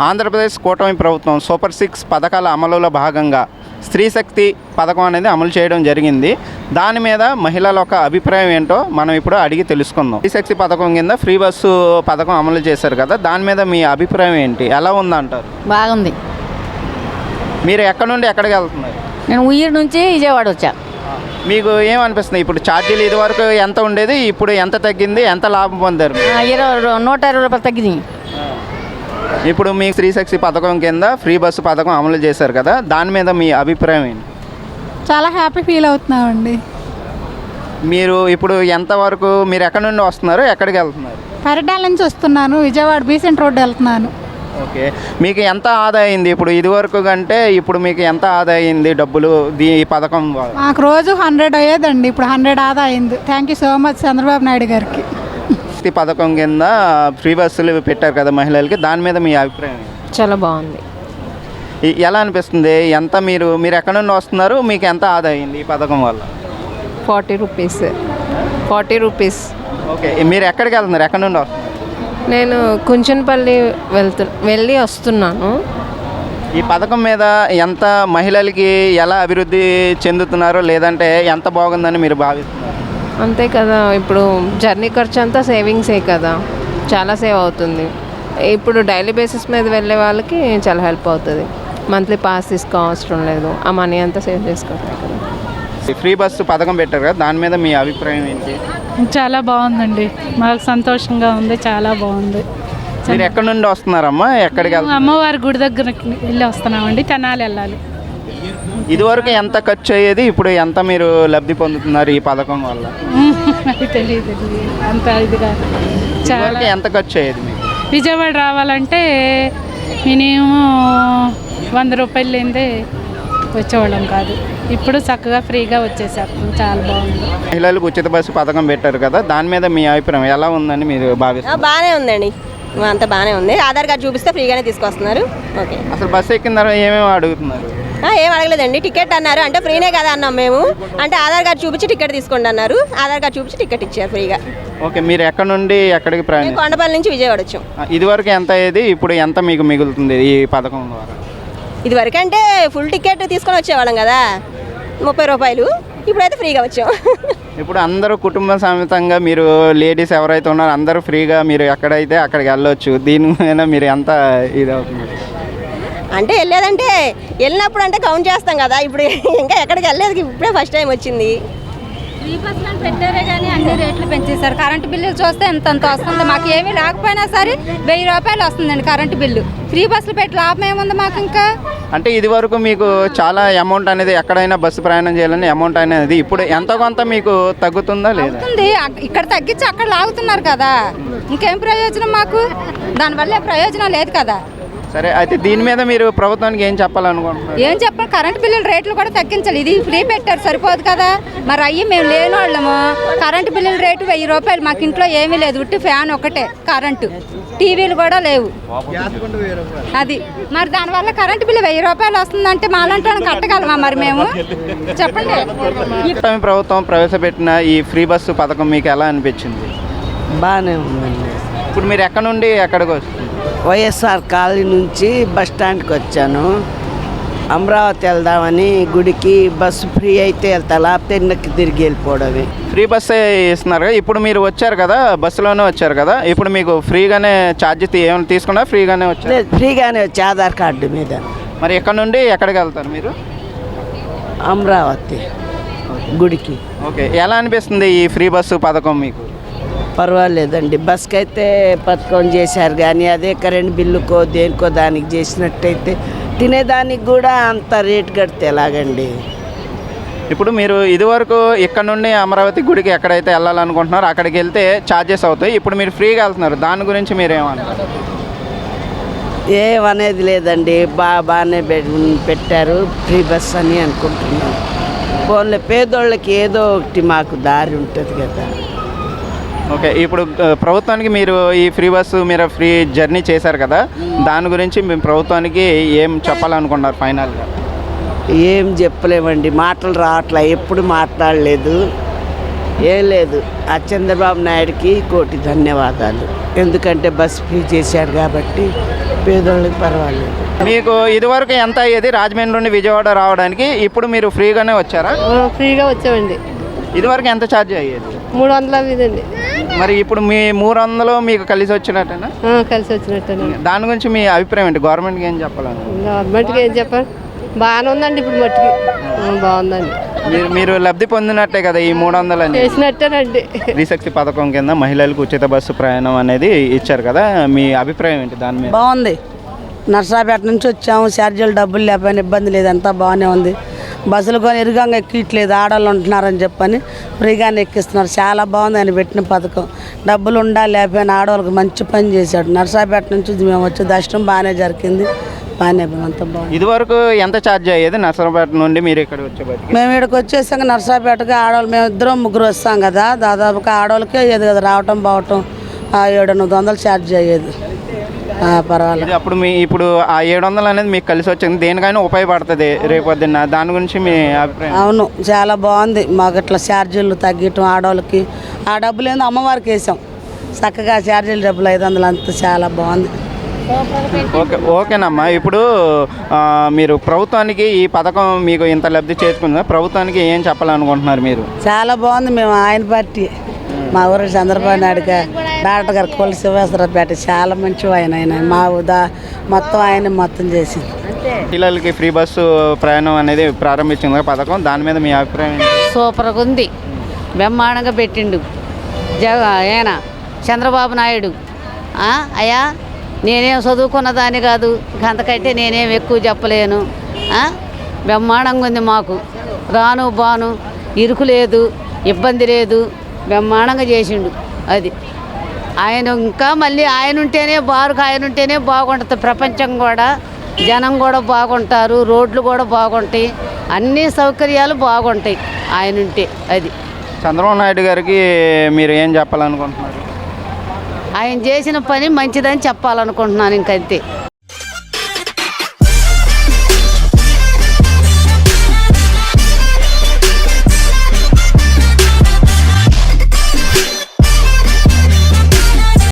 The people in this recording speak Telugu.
ఆంధ్రప్రదేశ్ కూటమి ప్రభుత్వం సూపర్ 6 పథకాల అమలులో భాగంగా స్త్రీ శక్తి పథకం అనేది అమలు చేయడం జరిగింది. దాని మీద మహిళల యొక్క అభిప్రాయం ఏంటో మనం ఇప్పుడు అడిగి తెలుసుకుందాం. స్త్రీ శక్తి పథకం కింద ఫ్రీ బస్సు పథకం అమలు చేశారు కదా, దాని మీద మీ అభిప్రాయం ఏంటి, ఎలా ఉందంటారు? బాగుంది. మీరు ఎక్కడి నుండి ఎక్కడికి వెళ్తున్నారు? నేను ఉయ్యూరు నుంచి విజయవాడ వచ్చా. మీకు ఏమనిపిస్తుంది? ఇప్పుడు ఛార్జీలు ఇదివరకు ఎంత ఉండేది, ఇప్పుడు ఎంత తగ్గింది, ఎంత లాభం పొందారు? 120 రూపాయలు తగ్గింది. ఇప్పుడు మీ స్త్రీ శక్తి పథకం కింద ఫ్రీ బస్సు పథకం అమలు చేశారు కదా, దాని మీద మీ అభిప్రాయం ఏంటి? చాలా హ్యాపీ ఫీల్ అవుతున్నామండి. మీరు ఇప్పుడు ఎంతవరకు, మీరు ఎక్కడి నుండి వస్తున్నారు, ఎక్కడికి వెళ్తున్నారు? పరిటాల నుంచి వస్తున్నాను, విజయవాడ బీసెంట్ రోడ్ వెళ్తున్నాను. ఓకే, మీకు ఎంత ఆదా అయింది ఇప్పుడు ఇదివరకు కంటే? ఇప్పుడు మీకు ఎంత ఆదా అయింది డబ్బులు ఈ పథకం వల్ల? మాకు రోజు 100 అయ్యేదండి, ఇప్పుడు 100 ఆదా అయింది. Thank you so much Chandrababu Naidu గారికి. శక్తి పథకం కింద ఫ్రీ బస్సులు పెట్టారు కదా మహిళలకి, దాని మీద మీ అభిప్రాయం ఏంటి? చాలా బాగుంది. ఎలా అనిపిస్తుంది? ఎంత మీరు ఎక్కడి నుండి వస్తున్నారు, మీకు ఎంత ఆదా అయింది ఈ పథకం వల్ల? 40 రూపీస్. ఓకే, మీరు ఎక్కడికి వెళ్తున్నారు, ఎక్కడి నుండి వస్తున్నారు? నేను కుంచన్పల్లి వెళ్ళి వస్తున్నాను. ఈ పథకం మీద ఎంత మహిళలకి ఎలా అభివృద్ధి చెందుతున్నారో, లేదంటే ఎంత బాగుందని మీరు భావిస్తున్నారు? అంతే కదా, ఇప్పుడు జర్నీ ఖర్చు అంతా సేవింగ్సే కదా, చాలా సేవ్ అవుతుంది. ఇప్పుడు డైలీ బేసిస్ మీద వెళ్ళే వాళ్ళకి చాలా హెల్ప్ అవుతుంది. మంత్లీ పాస్ తీసుకోవసరం లేదు, ఆ మనీ అంతా సేవ్ చేసుకోవాలి కదా. ఫ్రీ బస్సు పథకం పెట్టారు కదా, దాని మీద మీ అభిప్రాయం ఏంటి? చాలా బాగుందండి, మాకు సంతోషంగా ఉంది, చాలా బాగుంది. మీరు ఎక్కడి నుండి వస్తున్నారమ్మా, ఎక్కడికి వెళ్తున్నారు? అమ్మవారి గుడి దగ్గరికి వెళ్ళి వస్తున్నామండి, తెనాలి వెళ్ళాలి. ఇదివరకు ఎంత ఖర్చు అయ్యేది, ఇప్పుడు ఎంత మీరు లబ్ధి పొందుతున్నారు ఈ పథకం వల్ల? తెలియదు అంత ఇదిగా. చాలా ఎంత ఖర్చు అయ్యేది మీకు? విజయవాడ రావాలంటే మినిమం 100 రూపాయలు లేదే వచ్చేవాళ్ళం కాదు, ఇప్పుడు చక్కగా ఫ్రీగా వచ్చేసాం, చాలా బాగుంది. మహిళలకు ఉచిత బస్సు పథకం పెట్టారు కదా, దాని మీద మీ అభిప్రాయం ఎలా ఉందని మీరు భావిస్తారు? బాగానే ఉందండి, అంతా బాగానే ఉంది. ఆధార్ కార్డు చూపిస్తే ఫ్రీగానే తీసుకొస్తున్నారు. ఓకే, అసలు బస్సు ఎక్కిన తర్వాత ఏమేమి అడుగుతున్నారు? ఏం అడగలేదండి, టికెట్ అన్నారు, అంటే ఫ్రీనే కదా అన్నాం మేము. అంటే ఆధార్ కార్డు చూపించి టికెట్ తీసుకోండి అన్నారు, ఆధార్ కార్డు చూపించి టికెట్ ఇచ్చారు ఫ్రీగా. ఓకే, మీరు ఎక్కడి నుండి ఎక్కడికి ప్రయాణం? కొండపల్లి నుంచి విజయవాడ వచ్చాం. ఇదివరకు ఎంత అయ్యేది, ఇప్పుడు ఎంత మీకు మిగులుతుంది ఈ పథకం ద్వారా? ఇది వరకు అంటే ఫుల్ టికెట్ తీసుకొని వచ్చేవాళ్ళం కదా, 30 రూపాయలు, ఇప్పుడైతే ఫ్రీగా వచ్చాం. ఇప్పుడు అందరూ కుటుంబ సమేతంగా, మీరు లేడీస్ ఎవరైతే ఉన్నారో అందరూ ఫ్రీగా మీరు ఎక్కడైతే అక్కడికి వెళ్ళొచ్చు. దీని మీద మీరు ఎంత ఇది అవుతుంది? అంటే వెళ్ళేదంటే వెళ్ళినప్పుడు అంటే కౌంట్ చేస్తాం కదా, ఇప్పుడు ఇంకా ఎక్కడికి వెళ్ళలేదు, ఇప్పుడే ఫస్ట్ టైం వచ్చింది. ఫ్రీ బస్సులను పెట్టారే కానీ అన్ని రేట్లు పెంచేశారు. కరెంటు బిల్లులు చూస్తే ఎంత వస్తుంది, మాకు ఏమీ లేకపోయినా సరే 1000 రూపాయలు వస్తుందండి కరెంటు బిల్లు. ఫ్రీ బస్సులు పెట్టి లాభం ఏముంది మాకు? ఇంకా అంటే ఇది వరకు మీకు చాలా అమౌంట్ అనేది, ఎక్కడైనా బస్సు ప్రయాణం చేయాలని అమౌంట్ అనేది ఇప్పుడు ఎంతో కొంత మీకు తగ్గుతుందా లేదా? అవుతుంది, ఇక్కడ తగ్గించి అక్కడ లాగుతున్నారు కదా, ఇంకేం ప్రయోజనం మాకు? దానివల్ల ప్రయోజనం లేదు కదా. సరే, అయితే దీని మీద మీరు ప్రభుత్వానికి ఏం చెప్పాలనుకుంటున్నారు? ఏం చెప్పాలి, కరెంటు బిల్లుల రేట్లు కూడా తగ్గించాలి. ఇది ఫ్రీ పెట్టారు సరిపోదు కదా, మరి అయ్యి మేము లేని వాళ్ళము. కరెంటు బిల్లుల రేటు 1000 రూపాయలు, మాకు ఇంట్లో ఏమీ లేదు, ఉట్టి ఫ్యాన్ ఒకటే, కరెంటు టీవీలు కూడా లేవు. అది మరి దానివల్ల కరెంటు బిల్లు 1000 రూపాయలు వస్తుందంటే మాలాంటి వాళ్ళని కట్టగలమా మరి మేము? చెప్పండి. కూటమి ప్రభుత్వం ప్రవేశపెట్టిన ఈ ఫ్రీ బస్సు పథకం మీకు ఎలా అనిపించింది? బాగానే ఉందండి. ఇప్పుడు మీరు ఎక్కడ నుండి ఎక్కడికి వస్తుంది? వైఎస్ఆర్ కాలనీ నుంచి బస్ స్టాండ్కి వచ్చాను. అమరావతి వెళ్దామని గుడికి, బస్సు ఫ్రీ అయితే వెళ్తా, లేకపోతే ఎన్నకి తిరిగి వెళ్ళిపోవడమే. ఫ్రీ బస్సే ఇస్తున్నారు కదా, ఇప్పుడు మీరు వచ్చారు కదా, బస్సులోనే వచ్చారు కదా, ఇప్పుడు మీకు ఫ్రీగానే ఛార్జెస్ ఏమైనా తీసుకున్నా ఫ్రీగానే వచ్చారు? లేదు, ఫ్రీగానే వచ్చి ఆధార్ కార్డు మీద. మరి ఎక్కడ నుండి ఎక్కడికి వెళ్తారు మీరు? అమరావతి గుడికి. ఓకే, ఎలా అనిపిస్తుంది ఈ ఫ్రీ బస్సు పథకం మీకు? పర్వాలేదండి, బస్కి అయితే పథకం చేశారు కానీ అదే కరెంట్ బిల్లుకో దేనికో దానికి చేసినట్టయితే తినేదానికి కూడా అంత రేటు కడితే ఎలాగండి? ఇప్పుడు మీరు ఇదివరకు ఇక్కడ నుండి అమరావతి గుడికి ఎక్కడైతే వెళ్ళాలనుకుంటున్నారో అక్కడికి వెళ్తే ఛార్జెస్ అవుతాయి, ఇప్పుడు మీరు ఫ్రీగా వెళ్తున్నారు, దాని గురించి మీరు ఏమంటారు? ఏమనేది లేదండి, బాగానే పెట్టారు ఫ్రీ బస్ అని అనుకుంటున్నాం. ఫోన్లో పేదోళ్ళకి ఏదో ఒకటి మాకు దారి ఉంటుంది కదా. ఓకే, ఇప్పుడు ప్రభుత్వానికి మీరు ఈ ఫ్రీ బస్సు, మీరు ఫ్రీ జర్నీ చేశారు కదా, దాని గురించి మేము ప్రభుత్వానికి ఏం చెప్పాలనుకున్నారు ఫైనల్గా? ఏం చెప్పలేమండి, మాటలు రావట్లే, ఎప్పుడు మాట్లాడలేదు, ఏం లేదు. ఆ చంద్రబాబు నాయుడుకి కోటి ధన్యవాదాలు, ఎందుకంటే బస్ ఫ్రీ చేశాడు కాబట్టి పేదోళ్ళకి పర్వాలేదు. మీకు ఇదివరకు ఎంత అయ్యేది రాజమండ్రి నుండి విజయవాడ రావడానికి? ఇప్పుడు మీరు ఫ్రీగానే వచ్చారా? ఫ్రీగా వచ్చామండి. ఇదివరకు ఎంత ఛార్జ్ అయ్యేది? 300 అవ్వదండి. మరి ఇప్పుడు మీ 300 మీకు కలిసి వచ్చినట్టేనా? కలిసి వచ్చినట్టేనండి. దాని గురించి మీ అభిప్రాయం ఏంటి? గవర్నమెంట్కి ఏం చెప్పాలని? గవర్నమెంట్కి ఏం చెప్పాలి, బాగానే ఉందండి ఇప్పుడు మట్టికి. బాగుందండి. మీరు లబ్ధి పొందినట్టే కదా ఈ 300 అని? చేసినట్టేనండి. స్త్రీశక్తి పథకం కింద మహిళలకు ఉచిత బస్సు ప్రయాణం అనేది ఇచ్చారు కదా, మీ అభిప్రాయం ఏంటి దాని మీద? బాగుంది. నర్సాపేట నుంచి వచ్చాము, ఛార్జీలు డబ్బులు లేకపోయినా ఇబ్బంది లేదు, అంతా బాగానే ఉంది. బస్సులు కొని ఇరుగంగా ఎక్కిట్లేదు, ఆడవాళ్ళు ఉంటున్నారని చెప్పని ఫ్రీగానే ఎక్కిస్తున్నారు. చాలా బాగుంది ఆయన పెట్టిన పథకం. డబ్బులు ఉండాలి లేకపోయినా ఆడవాళ్ళకి మంచి పని చేశాడు. నర్సాపేట నుంచి మేము వచ్చే దర్శనం బాగానే జరిగింది, బాగానే అంత బాగుంది. ఇదివరకు ఎంత ఛార్జ్ అయ్యేది నర్సరాపేట నుండి మీరు ఇక్కడ వచ్చేప్పటికి? మేము ఇక్కడికి వచ్చేసాక నర్సాపేటకి ఆడవాళ్ళు మేము ఇద్దరం ముగ్గురు వస్తాం కదా, దాదాపుగా ఆడవాళ్ళకే అయ్యేది కదా రావటం పోవటం. 700 ఛార్జ్ అయ్యేది. పర్వాలేదు. అప్పుడు ఇప్పుడు ఆ 700 అనేది మీకు కలిసి వచ్చింది, దేనికైనా ఉపయోగపడుతుంది రేపొద్దున్న, దాని గురించి మీ అభిప్రాయం? అవును, చాలా బాగుంది. మాకు ఇట్లా ఛార్జీలు తగ్గటం ఆడవాళ్ళకి, ఆ డబ్బులు ఏందో అమ్మవారికి వేసాం చక్కగా. ఛార్జీలు డబ్బులు 500 అంతా చాలా బాగుంది. ఓకేనమ్మా. ఇప్పుడు మీరు ప్రభుత్వానికి ఈ పథకం మీకు ఇంత లబ్ధి చేర్చుకుందా, ప్రభుత్వానికి ఏం చెప్పాలనుకుంటున్నారు మీరు? చాలా బాగుంది. మేము ఆయన పార్టీ, మా ఊరు చంద్రబాబు నాయుడు డాక్టర్ గారు కొల్లి శివేశ్వరపేట చాలా మంచి ఆయన మా మొత్తం ఆయన మొత్తం చేసింది. పిల్లలకి ఫ్రీ బస్సు ప్రయాణం అనేది ప్రారంభించింది పథకం, దాని మీద మీ అభిప్రాయం ఏంటి? సూపర్గా ఉంది, బ్రహ్మాండంగా పెట్టిండు ఆయన చంద్రబాబు నాయుడు. అయ్యా నేనేం చదువుకున్న దాన్ని కాదు, అంతకంటే నేనేం ఎక్కువ చెప్పలేను. బ్రహ్మాండంగా ఉంది మాకు, రాను బాను ఇరుకు లేదు, ఇబ్బంది లేదు, బ్రహ్మాండంగా చేసిండు. అది ఆయన ఇంకా మళ్ళీ ఆయన ఉంటేనే ఆయన ఉంటేనే బాగుంటుంది. ప్రపంచం కూడా జనం కూడా బాగుంటారు, రోడ్లు కూడా బాగుంటాయి, అన్ని సౌకర్యాలు బాగుంటాయి ఆయన ఉంటే. అది చంద్రబాబు నాయుడు గారికి మీరు ఏం చెప్పాలనుకుంటున్నారు? ఆయన చేసిన పని మంచిదని చెప్పాలనుకుంటున్నాను, ఇంకంతే.